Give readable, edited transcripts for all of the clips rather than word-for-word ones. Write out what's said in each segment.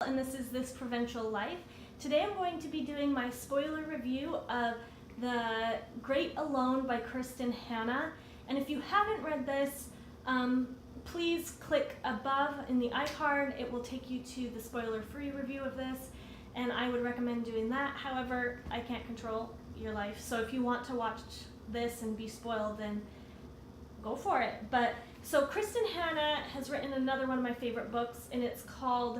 And this is This Provincial Life. Today I'm going to be doing my spoiler review of The Great Alone by Kristen Hanna. And if you haven't read this, please click above in the iCard. It will take you to the spoiler-free review of this, and I would recommend doing that. However, I can't control your life, so if you want to watch this and be spoiled, then go for it. So Kristen Hanna has written another one of my favorite books, and it's called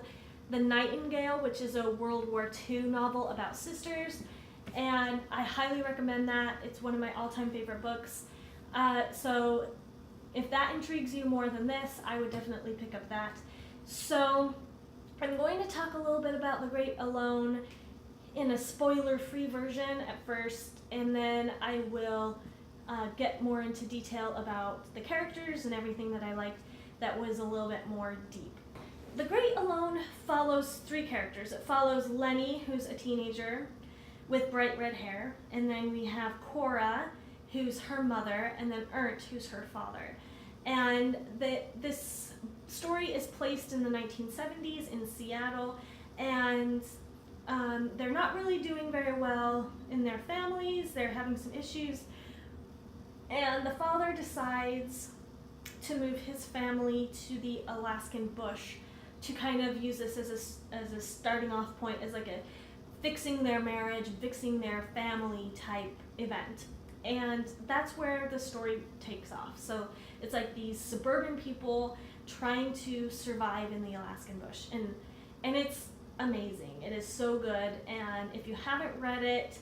The Nightingale, which is a World War II novel about sisters, and I highly recommend that. It's one of my all-time favorite books. So if that intrigues you more than this, I would definitely pick up that. So I'm going to talk a little bit about The Great Alone in a spoiler-free version at first, and then I will get more into detail about the characters and everything that I liked that was a little bit more deep. The Great Alone follows three characters. It follows Lenny, who's a teenager with bright red hair, and then we have Cora, who's her mother, and then Ernst, who's her father. And this story is placed in the 1970s in Seattle, and they're not really doing very well in their families. They're having some issues, and the father decides to move his family to the Alaskan bush to kind of use this as a starting off point, as like a fixing their marriage, fixing their family type event. And that's where the story takes off. So it's like these suburban people trying to survive in the Alaskan bush. And it's amazing. It is so good. And if you haven't read it,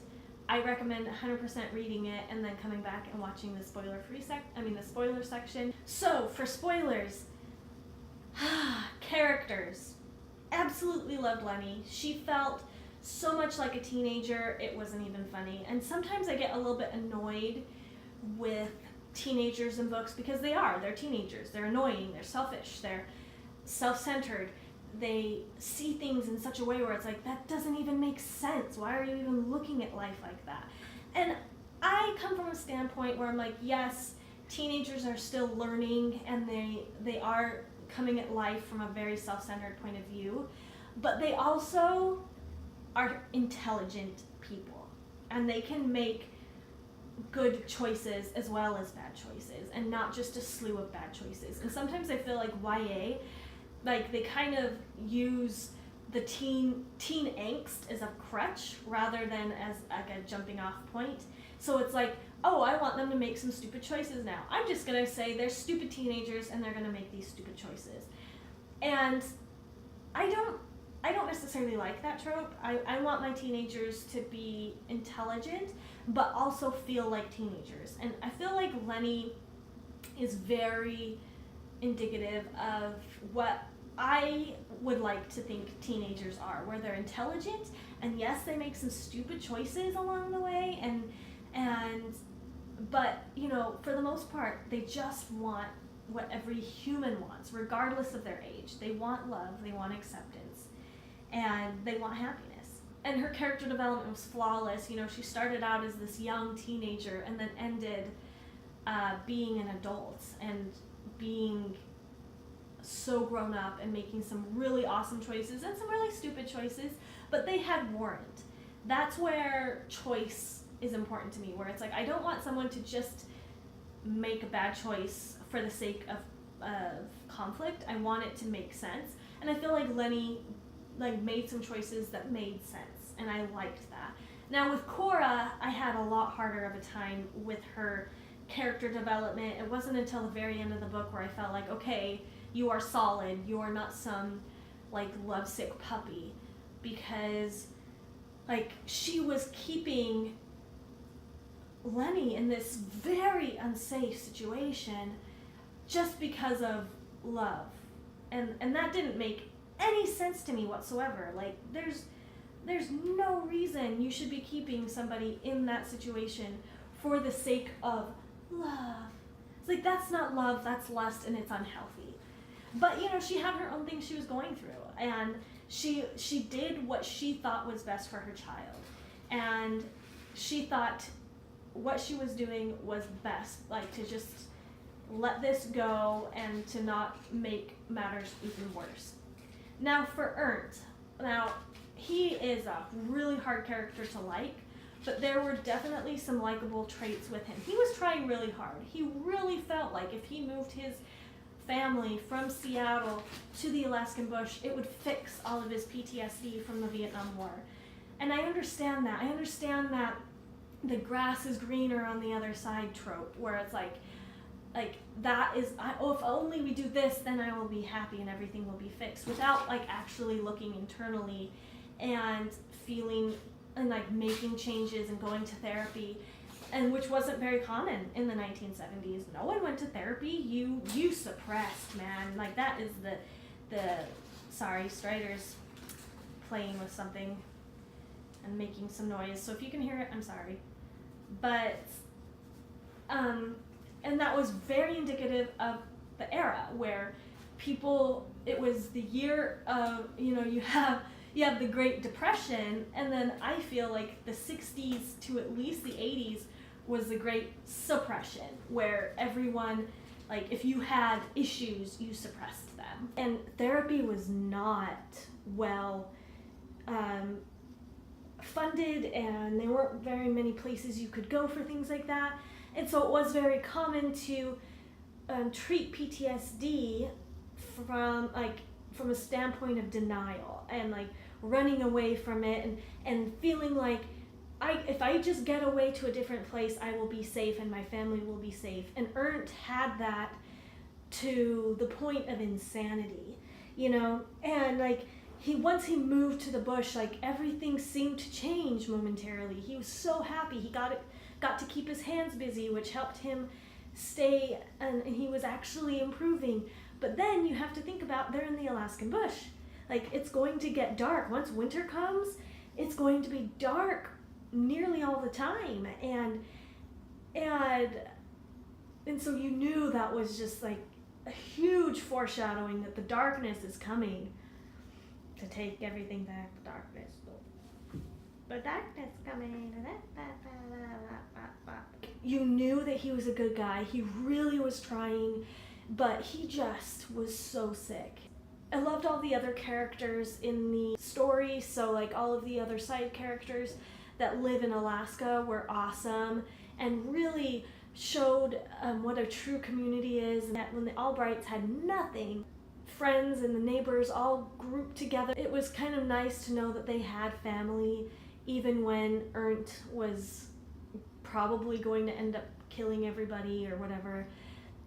I recommend 100% reading it and then coming back and watching the the spoiler section. So for spoilers, characters. Absolutely loved Lenny. She felt so much like a teenager, it wasn't even funny. And sometimes I get a little bit annoyed with teenagers in books because they're teenagers. They're annoying, they're selfish, they're self-centered. They see things in such a way where it's like, that doesn't even make sense. Why are you even looking at life like that? And I come from a standpoint where I'm like, yes, teenagers are still learning and they are coming at life from a very self-centered point of view, but they also are intelligent people, and they can make good choices as well as bad choices, and not just a slew of bad choices. And sometimes I feel like YA, like they kind of use the teen angst as a crutch rather than as like a jumping off point. So it's like, oh, I want them to make some stupid choices now. I'm just gonna say they're stupid teenagers and they're gonna make these stupid choices. And I don't necessarily like that trope. I want my teenagers to be intelligent, but also feel like teenagers. And I feel like Lenny is very indicative of what I would like to think teenagers are, where they're intelligent, and yes, they make some stupid choices along the way, but you know, for the most part, they just want what every human wants, regardless of their age. They want love, they want acceptance, and they want happiness. And her character development was flawless. You know, she started out as this young teenager and then ended being an adult and being so grown up and making some really awesome choices and some really stupid choices, but they had warrant. That's where choice is important to me, where it's like, I don't want someone to just make a bad choice for the sake of conflict. I want it to make sense. And I feel like Lenny made some choices that made sense, and I liked that. Now with Cora, I had a lot harder of a time with her character development. It wasn't until the very end of the book where I felt like, okay, you are solid, you are not some like lovesick puppy, because like she was keeping Lenny in this very unsafe situation just because of love, and that didn't make any sense to me whatsoever. Like there's no reason you should be keeping somebody in that situation for the sake of love. It's like, that's not love, that's lust, and it's unhealthy. But you know, she had her own things she was going through, and she did what she thought was best for her child, and she thought what she was doing was best, like to just let this go and to not make matters even worse. Now for Ernst, Now, he is a really hard character to like, but there were definitely some likable traits with him. He was trying really hard. He really felt like if he moved his family from Seattle to the Alaskan bush, it would fix all of his PTSD from the Vietnam War. And I understand that. I understand that the grass is greener on the other side trope, where it's like that is, oh, if only we do this, then I will be happy and everything will be fixed, without like actually looking internally and feeling and like making changes and going to therapy, and which wasn't very common in the 1970s. No one went to therapy. You suppressed, man. Like that is the sorry, Strider's playing with something and making some noise. So if you can hear it, I'm sorry. But and that was very indicative of the era where people, it was the year of, you have the Great Depression, and then I feel like the 60s to at least the 80s was the Great Suppression, where everyone, like if you had issues, you suppressed them. And therapy was not well funded, and there weren't very many places you could go for things like that. And so it was very common to treat PTSD from a standpoint of denial and like running away from it and feeling like if I just get away to a different place, I will be safe and my family will be safe. And Ernst had that to the point of insanity, and like once he moved to the bush, like everything seemed to change momentarily. He was so happy. He got to keep his hands busy, which helped him stay, and he was actually improving. But then you have to think about, they're in the Alaskan bush. Like it's going to get dark. Once winter comes, it's going to be dark nearly all the time. And so you knew that was just like a huge foreshadowing that the darkness is coming to take everything back. The darkness coming. You knew that he was a good guy. He really was trying, but he just was so sick. I loved all the other characters in the story. So like all of the other side characters that live in Alaska were awesome and really showed what a true community is. And that when the Albrights had nothing, friends and the neighbors all grouped together. It was kind of nice to know that they had family, even when Ernst was probably going to end up killing everybody or whatever.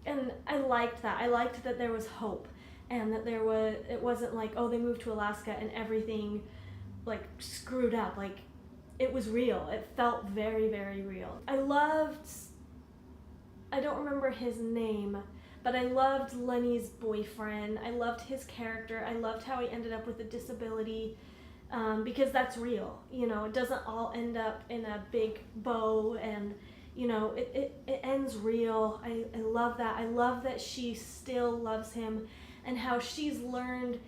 And I liked that. I liked that there was hope, and that it wasn't like, oh, they moved to Alaska and everything like screwed up. Like it was real. It felt very, very real. I don't remember his name, but I loved Lenny's boyfriend. I loved his character. I loved how he ended up with a disability, because that's real. It doesn't all end up in a big bow, and it ends real. I love that. I love that she still loves him, and how she's learned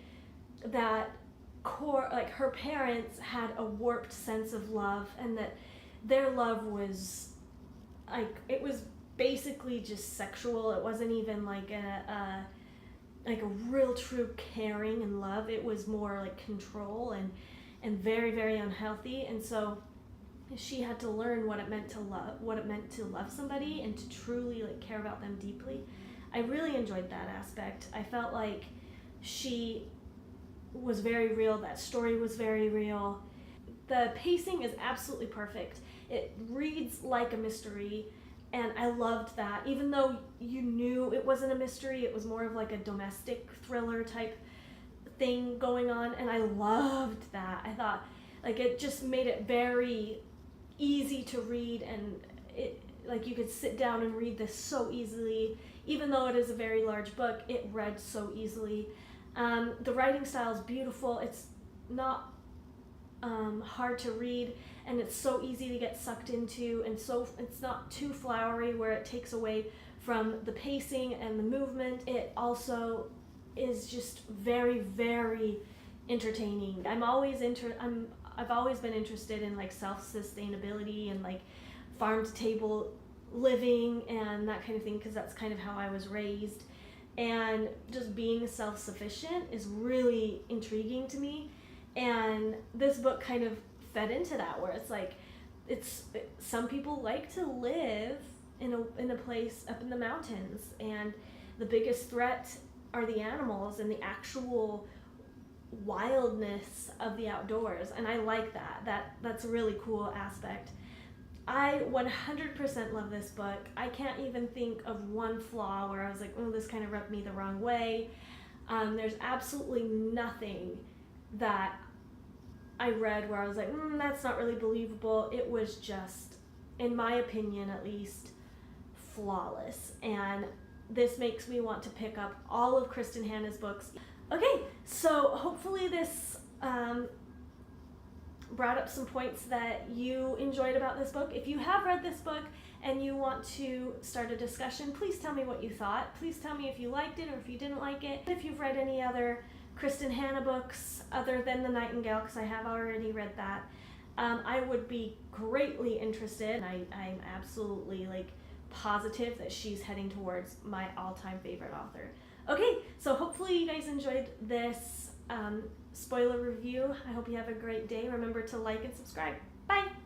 that her parents had a warped sense of love, and that their love was it was basically just sexual. It wasn't even like a real true caring and love. It was more like control and very, very unhealthy. And so she had to learn what it meant to love somebody and to truly like care about them deeply. I really enjoyed that aspect. I felt like she was very real. That story was very real. The pacing is absolutely perfect. It reads like a mystery, and I loved that. Even though you knew it wasn't a mystery, it was more of like a domestic thriller type thing going on, and I loved that. I thought like it just made it very easy to read, and it like you could sit down and read this so easily. Even though it is a very large book, it read so easily. The writing style is beautiful. It's not hard to read, and it's so easy to get sucked into, and so it's not too flowery where it takes away from the pacing and the movement. It also is just very, very entertaining. I've always been interested in like self-sustainability and like farm to table living and that kind of thing, because that's kind of how I was raised, and just being self-sufficient is really intriguing to me. And this book kind of fed into that, where it's like, some people like to live in a place up in the mountains, and the biggest threat are the animals and the actual wildness of the outdoors. And I like that's a really cool aspect. I 100% love this book. I can't even think of one flaw where I was like, oh, this kind of rubbed me the wrong way. There's absolutely nothing that I read where I was like, that's not really believable. It was just, in my opinion at least, flawless. And this makes me want to pick up all of Kristen Hanna's books. Okay, so hopefully this brought up some points that you enjoyed about this book. If you have read this book and you want to start a discussion, please tell me what you thought. Please tell me if you liked it or if you didn't like it. If you've read any other Kristen Hanna books other than the Nightingale, because I have already read that, I would be greatly interested. I'm absolutely positive that she's heading towards my all-time favorite author. Okay, so hopefully you guys enjoyed this spoiler review. I hope you have a great day. Remember to like and subscribe. Bye!